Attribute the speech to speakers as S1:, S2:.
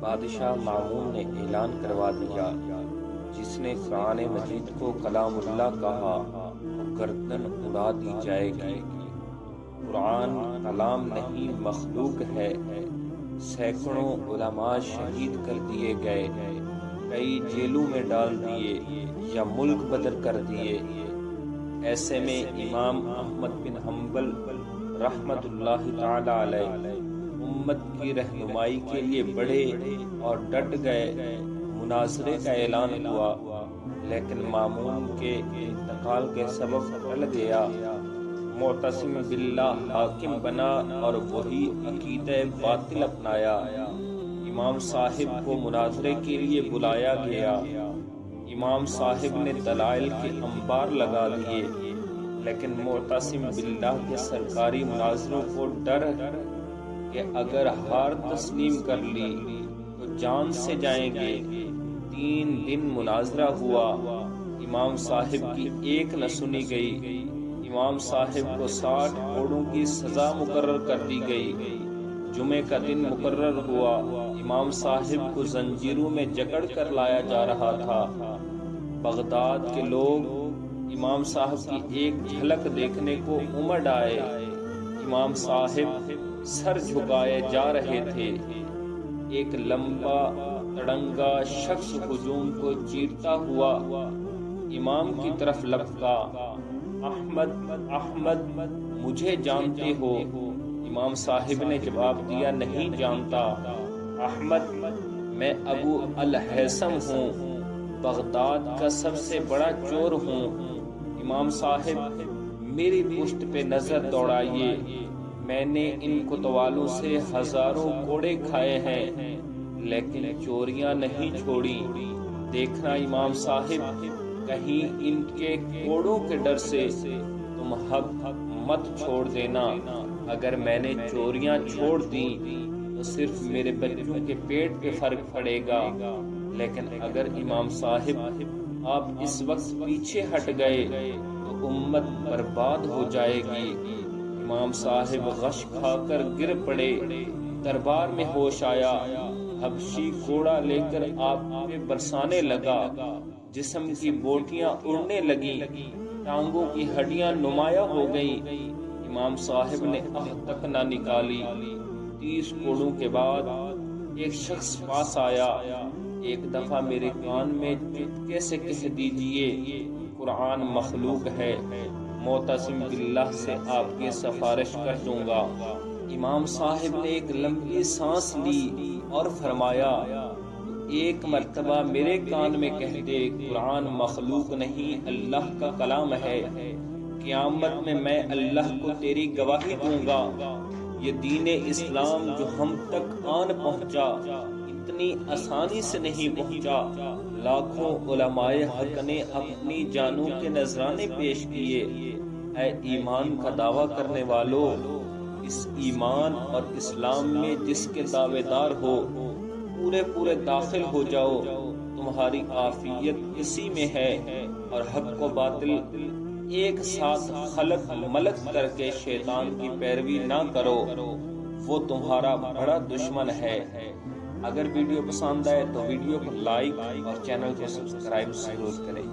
S1: بادشاہ مامون نے اعلان کروا دیا، جس نے قرآن مجید کو کلام اللہ کہا وہ گردن اڑا دی جائے گی۔ قرآن کلام نہیں مخلوق ہے۔ سینکڑوں علماء شہید کر دیے گئے، کئی جیلوں میں ڈال دیے یا ملک بدر کر دیے۔ ایسے میں امام احمد بن حنبل رحمت اللہ تعالی علیہ امت کی رہنمائی کے لیے بڑھے اور ڈٹ گئے۔ مناظرے کا اعلان ہوا، لیکن مامون کے انتقال کے سبب ٹل گیا۔ معتصم باللہ حاکم بنا اور وہی عقیدہ باطل اپنایا۔ امام صاحب کو مناظرے کے لیے بلایا گیا۔ امام صاحب نے دلائل کے انبار لگا دیے، لیکن معتصم باللہ کے سرکاری مناظروں کو ڈر کہ اگر ہار تسلیم کر لی تو جان سے جائیں گے۔ 3 دن مناظرہ ہوا، امام صاحب کی ایک نہ سنی گئی۔ امام صاحب کو 60 کوڑوں کی سزا مقرر کر دی گئی۔ جمعے کا دن مقرر ہوا، امام صاحب کو زنجیروں میں جکڑ کر لایا جا رہا تھا۔ بغداد کے لوگ امام صاحب کی ایک جھلک دیکھنے کو امڑ آئے۔ امام صاحب سر جھکائے جا رہے تھے۔ ایک لمبا تڑنگا شخص ہجوم کو چیرتا ہوا امام کی طرف لپکا۔ احمد احمد مجھے جانتے ہو؟ امام صاحب نے جواب دیا، نہیں جانتا۔ احمد میں ابو الہیثم ہوں، بغداد کا سب سے بڑا چور ہوں۔ امام صاحب میری پشت پہ نظر دوڑائیے، میں نے ان کوتوالوں سے ہزاروں کوڑے کھائے ہیں لیکن چوریاں نہیں چھوڑی۔ دیکھنا امام صاحب، کہیں ان کے کوڑوں کے ڈر سے تم حق مت چھوڑ دینا۔ اگر میں نے چوریاں چھوڑ دی تو صرف میرے بچوں کے پیٹ پہ فرق پڑے گا، لیکن اگر امام صاحب آپ اس وقت پیچھے ہٹ گئے تو امت برباد ہو جائے گی۔ امام صاحب غش کھا کر گر پڑے۔ دربار میں ہوش آیا، حبشی کوڑا لے کر آپ پہ برسانے لگا۔ جسم کی بوٹیاں اڑنے لگیں، ٹانگوں کی ہڈیاں نمایاں ہو گئیں۔ امام صاحب نے آہ تک نہ نکالی۔ 30 کوڑوں کے بعد ایک شخص پاس آیا، ایک دفعہ میرے کان میں چٹکے سے کہہ دیجئے قرآن مخلوق ہے، معتصم باللہ سے آپ کی سفارش کر دوں گا۔ امام صاحب نے ایک لمبی سانس لی اور فرمایا، ایک مرتبہ میرے کان میں کہہ دے قرآن مخلوق نہیں، اللہ کا کلام ہے، قیامت میں اللہ کو تیری گواہی دوں گا۔ یہ دین اسلام جو ہم تک آن پہنچا اتنی آسانی سے نہیں پہنچا۔ لاکھوں علماء حق نے اپنی جانوں کے نذرانے پیش کیے۔ اے ایمان کا دعویٰ کرنے والوں، اس ایمان اور اسلام میں جس کے دعوے دار ہو پورے داخل ہو جاؤ۔ تمہاری عافیت اسی میں ہے، اور حق و باطل ایک ساتھ خلق ملک کر کے شیطان کی پیروی نہ کرو، وہ تمہارا بڑا دشمن ہے۔ اگر ویڈیو پسند آئے تو ویڈیو کو لائک اور چینل کو سبسکرائب ضرور کریں۔